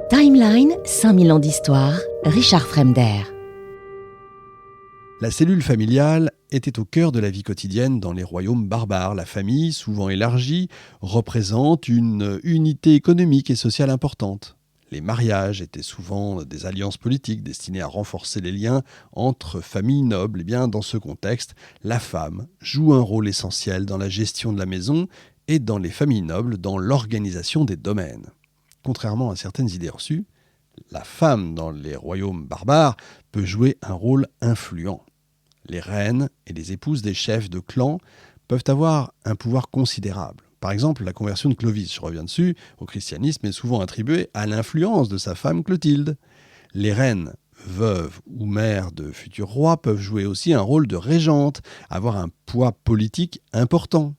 Timeline, 5000 ans d'histoire, Richard Fremder. La cellule familiale était au cœur de la vie quotidienne dans les royaumes barbares. La famille, souvent élargie, représente une unité économique et sociale importante. Les mariages étaient souvent des alliances politiques destinées à renforcer les liens entre familles nobles. Et bien, dans ce contexte, la femme joue un rôle essentiel dans la gestion de la maison et dans les familles nobles dans l'organisation des domaines. Contrairement à certaines idées reçues, la femme dans les royaumes barbares peut jouer un rôle influent. Les reines et les épouses des chefs de clan peuvent avoir un pouvoir considérable. Par exemple, la conversion de Clovis, je reviens dessus, au christianisme est souvent attribuée à l'influence de sa femme Clotilde. Les reines, veuves ou mères de futurs rois peuvent jouer aussi un rôle de régente, avoir un poids politique important.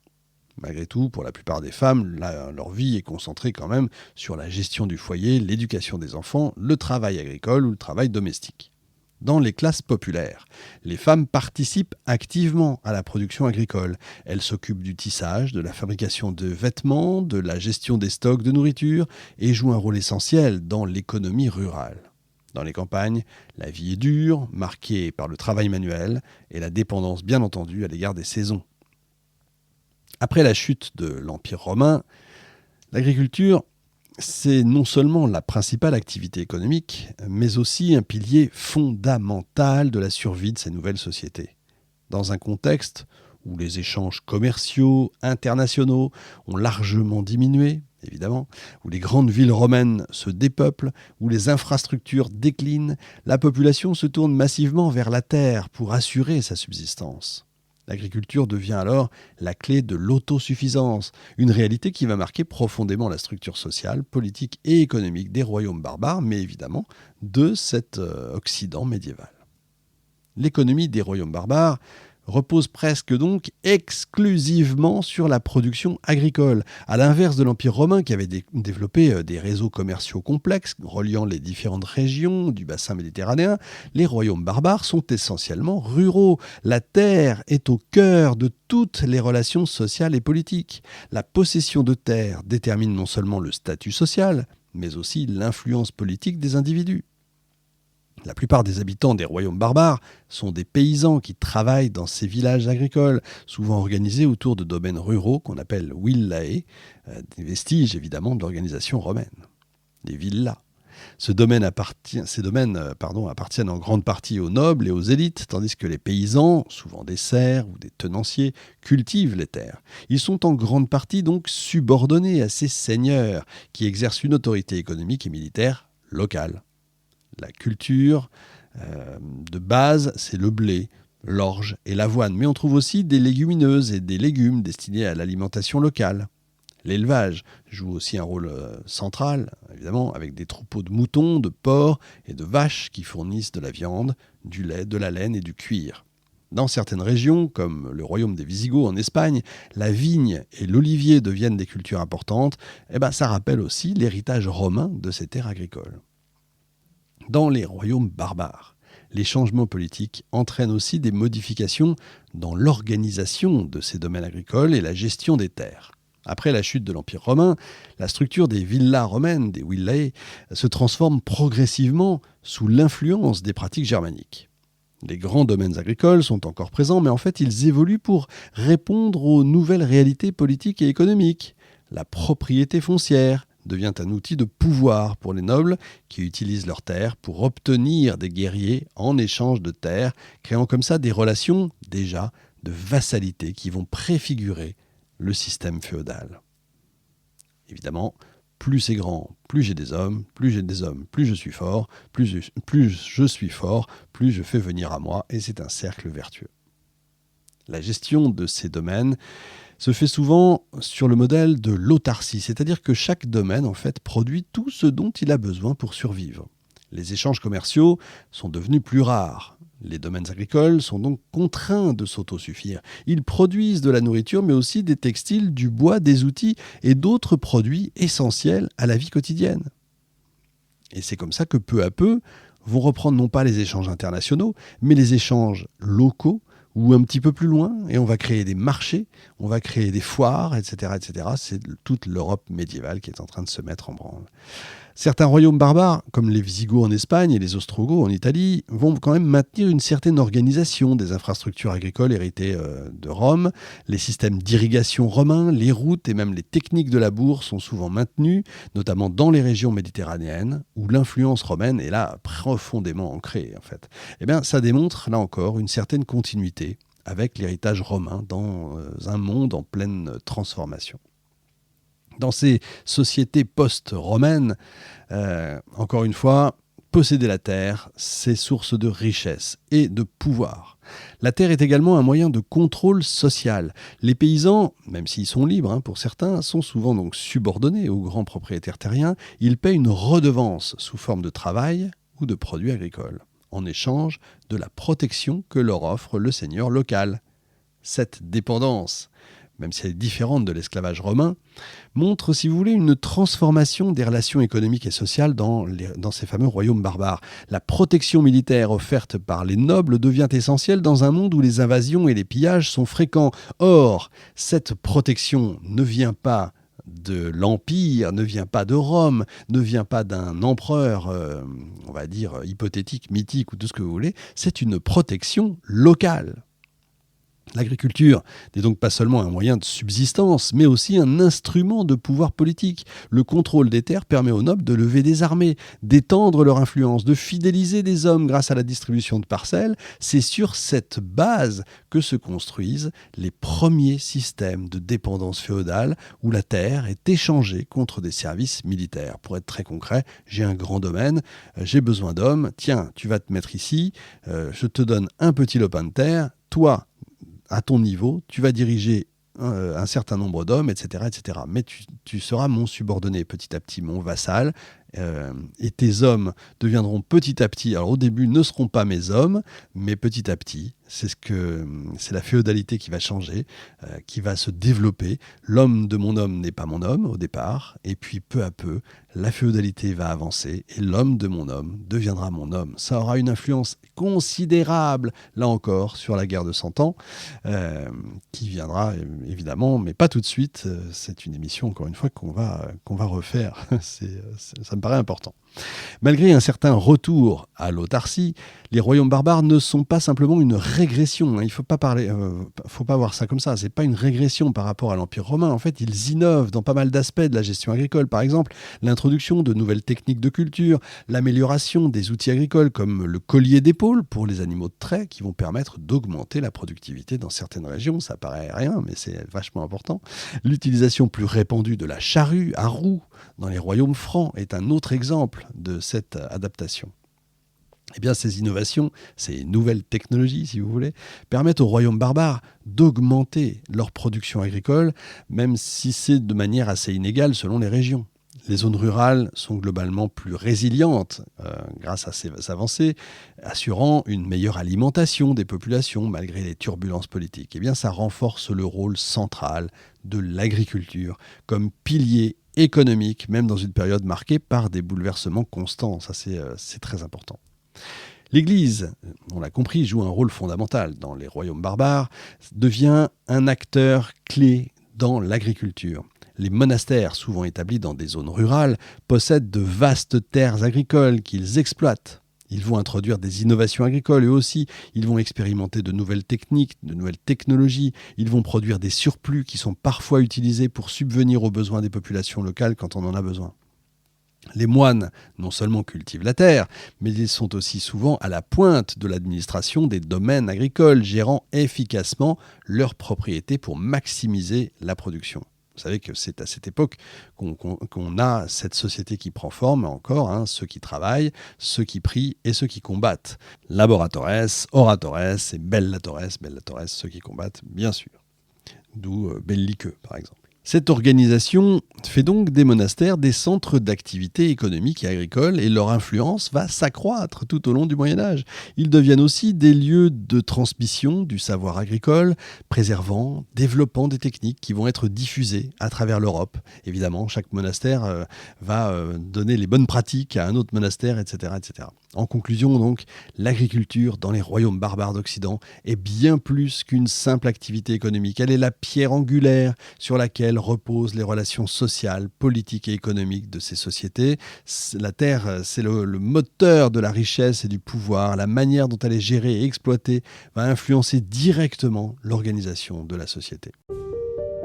Malgré tout, pour la plupart des femmes, leur vie est concentrée quand même sur la gestion du foyer, l'éducation des enfants, le travail agricole ou le travail domestique. Dans les classes populaires, les femmes participent activement à la production agricole. Elles s'occupent du tissage, de la fabrication de vêtements, de la gestion des stocks de nourriture et jouent un rôle essentiel dans l'économie rurale. Dans les campagnes, la vie est dure, marquée par le travail manuel et la dépendance bien entendu à l'égard des saisons. Après la chute de l'Empire romain, l'agriculture, c'est non seulement la principale activité économique, mais aussi un pilier fondamental de la survie de ces nouvelles sociétés. Dans un contexte où les échanges commerciaux internationaux ont largement diminué, évidemment, où les grandes villes romaines se dépeuplent, où les infrastructures déclinent, la population se tourne massivement vers la terre pour assurer sa subsistance. L'agriculture devient alors la clé de l'autosuffisance, une réalité qui va marquer profondément la structure sociale, politique et économique des royaumes barbares, mais évidemment de cet Occident médiéval. L'économie des royaumes barbares repose presque donc exclusivement sur la production agricole, à l'inverse de l'Empire romain qui avait développé des réseaux commerciaux complexes reliant les différentes régions du bassin méditerranéen. Les royaumes barbares sont essentiellement ruraux. La terre est au cœur de toutes les relations sociales et politiques. La possession de terre détermine non seulement le statut social, mais aussi l'influence politique des individus. La plupart des habitants des royaumes barbares sont des paysans qui travaillent dans ces villages agricoles, souvent organisés autour de domaines ruraux qu'on appelle villae, des vestiges évidemment de l'organisation romaine. Les villas. Ces domaines appartiennent en grande partie aux nobles et aux élites, tandis que les paysans, souvent des serfs ou des tenanciers, cultivent les terres. Ils sont en grande partie donc subordonnés à ces seigneurs qui exercent une autorité économique et militaire locale. La culture de base, c'est le blé, l'orge et l'avoine. Mais on trouve aussi des légumineuses et des légumes destinés à l'alimentation locale. L'élevage joue aussi un rôle central, évidemment, avec des troupeaux de moutons, de porcs et de vaches qui fournissent de la viande, du lait, de la laine et du cuir. Dans certaines régions, comme le royaume des Visigoths en Espagne, la vigne et l'olivier deviennent des cultures importantes. Ça rappelle aussi l'héritage romain de ces terres agricoles. Dans les royaumes barbares, les changements politiques entraînent aussi des modifications dans l'organisation de ces domaines agricoles et la gestion des terres. Après la chute de l'Empire romain, la structure des villas romaines, des villae, se transforme progressivement sous l'influence des pratiques germaniques. Les grands domaines agricoles sont encore présents, mais en fait ils évoluent pour répondre aux nouvelles réalités politiques et économiques. La propriété foncière devient un outil de pouvoir pour les nobles qui utilisent leurs terres pour obtenir des guerriers en échange de terres, créant comme ça des relations déjà de vassalité qui vont préfigurer le système féodal. Évidemment, plus c'est grand, plus j'ai des hommes, plus j'ai des hommes, plus je suis fort, plus je suis fort, plus je fais venir à moi, et c'est un cercle vertueux. La gestion de ces domaines se fait souvent sur le modèle de l'autarcie, c'est-à-dire que chaque domaine en fait produit tout ce dont il a besoin pour survivre. Les échanges commerciaux sont devenus plus rares. Les domaines agricoles sont donc contraints de s'autosuffire. Ils produisent de la nourriture, mais aussi des textiles, du bois, des outils et d'autres produits essentiels à la vie quotidienne. Et c'est comme ça que peu à peu vont reprendre non pas les échanges internationaux, mais les échanges locaux, ou un petit peu plus loin, et on va créer des marchés, on va créer des foires, etc., etc. C'est toute l'Europe médiévale qui est en train de se mettre en branle. Certains royaumes barbares, comme les Visigoths en Espagne et les Ostrogoths en Italie, vont quand même maintenir une certaine organisation des infrastructures agricoles héritées de Rome. Les systèmes d'irrigation romains, les routes et même les techniques de labour sont souvent maintenus, notamment dans les régions méditerranéennes, où l'influence romaine est là profondément ancrée, en fait. Eh bien, ça démontre, là encore, une certaine continuité avec l'héritage romain dans un monde en pleine transformation. Dans ces sociétés post-romaines, encore une fois, posséder la terre, c'est source de richesse et de pouvoir. La terre est également un moyen de contrôle social. Les paysans, même s'ils sont libres pour certains, sont souvent donc subordonnés aux grands propriétaires terriens. Ils paient une redevance sous forme de travail ou de produits agricoles, en échange de la protection que leur offre le seigneur local. Cette dépendance, même si elle est différente de l'esclavage romain, montre, si vous voulez, une transformation des relations économiques et sociales dans ces fameux royaumes barbares. La protection militaire offerte par les nobles devient essentielle dans un monde où les invasions et les pillages sont fréquents. Or, cette protection ne vient pas de l'Empire, ne vient pas de Rome, ne vient pas d'un empereur, on va dire, hypothétique, mythique ou tout ce que vous voulez, c'est une protection locale. L'agriculture n'est donc pas seulement un moyen de subsistance, mais aussi un instrument de pouvoir politique. Le contrôle des terres permet aux nobles de lever des armées, d'étendre leur influence, de fidéliser des hommes grâce à la distribution de parcelles. C'est sur cette base que se construisent les premiers systèmes de dépendance féodale où la terre est échangée contre des services militaires. Pour être très concret, j'ai un grand domaine, j'ai besoin d'hommes, tiens, tu vas te mettre ici, je te donne un petit lopin de terre, toi, à ton niveau, tu vas diriger un certain nombre d'hommes, etc., etc. Mais tu seras mon subordonné, petit à petit, mon vassal, et tes hommes deviendront petit à petit, alors au début ne seront pas mes hommes, mais petit à petit, c'est la féodalité qui va changer, qui va se développer. L'homme de mon homme n'est pas mon homme au départ, et puis peu à peu, la féodalité va avancer, et l'homme de mon homme deviendra mon homme. Ça aura une influence considérable, là encore, sur la guerre de 100 ans, qui viendra évidemment, mais pas tout de suite. C'est une émission, encore une fois, qu'on va refaire. Ça me paraît important. Malgré un certain retour à l'autarcie, les royaumes barbares ne sont pas simplement une régression. Il ne faut pas voir ça comme ça. Ce n'est pas une régression par rapport à l'Empire romain. En fait, ils innovent dans pas mal d'aspects de la gestion agricole. Par exemple, l'introduction de nouvelles techniques de culture, l'amélioration des outils agricoles comme le collier d'épaule pour les animaux de trait qui vont permettre d'augmenter la productivité dans certaines régions. Ça paraît rien, mais c'est vachement important. L'utilisation plus répandue de la charrue à roues dans les royaumes francs est un autre exemple de cette adaptation. Eh bien, ces innovations, ces nouvelles technologies, si vous voulez, permettent aux royaumes barbares d'augmenter leur production agricole, même si c'est de manière assez inégale selon les régions. Les zones rurales sont globalement plus résilientes grâce à ces avancées, assurant une meilleure alimentation des populations malgré les turbulences politiques. Eh bien, ça renforce le rôle central de l'agriculture comme pilier économique, même dans une période marquée par des bouleversements constants. Ça, c'est très important. L'Église, on l'a compris, joue un rôle fondamental dans les royaumes barbares, devient un acteur clé dans l'agriculture. Les monastères, souvent établis dans des zones rurales, possèdent de vastes terres agricoles qu'ils exploitent. Ils vont introduire des innovations agricoles eux aussi, ils vont expérimenter de nouvelles techniques, de nouvelles technologies, ils vont produire des surplus qui sont parfois utilisés pour subvenir aux besoins des populations locales quand on en a besoin. Les moines non seulement cultivent la terre, mais ils sont aussi souvent à la pointe de l'administration des domaines agricoles, gérant efficacement leurs propriétés pour maximiser la production. Vous savez que c'est à cette époque qu'on a cette société qui prend forme, encore, ceux qui travaillent, ceux qui prient et ceux qui combattent. Laboratores, oratores et bellatores, ceux qui combattent, bien sûr. D'où belliqueux, par exemple. Cette organisation fait donc des monastères des centres d'activité économique et agricole et leur influence va s'accroître tout au long du Moyen-Âge. Ils deviennent aussi des lieux de transmission du savoir agricole, préservant, développant des techniques qui vont être diffusées à travers l'Europe. Évidemment, chaque monastère va donner les bonnes pratiques à un autre monastère, etc., etc. En conclusion, donc, l'agriculture dans les royaumes barbares d'Occident est bien plus qu'une simple activité économique. Elle est la pierre angulaire sur laquelle laquelle reposent les relations sociales, politiques et économiques de ces sociétés. La Terre, c'est le moteur de la richesse et du pouvoir. La manière dont elle est gérée et exploitée va influencer directement l'organisation de la société.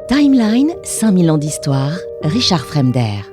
Timeline, 5000 ans d'histoire, Richard Fremder.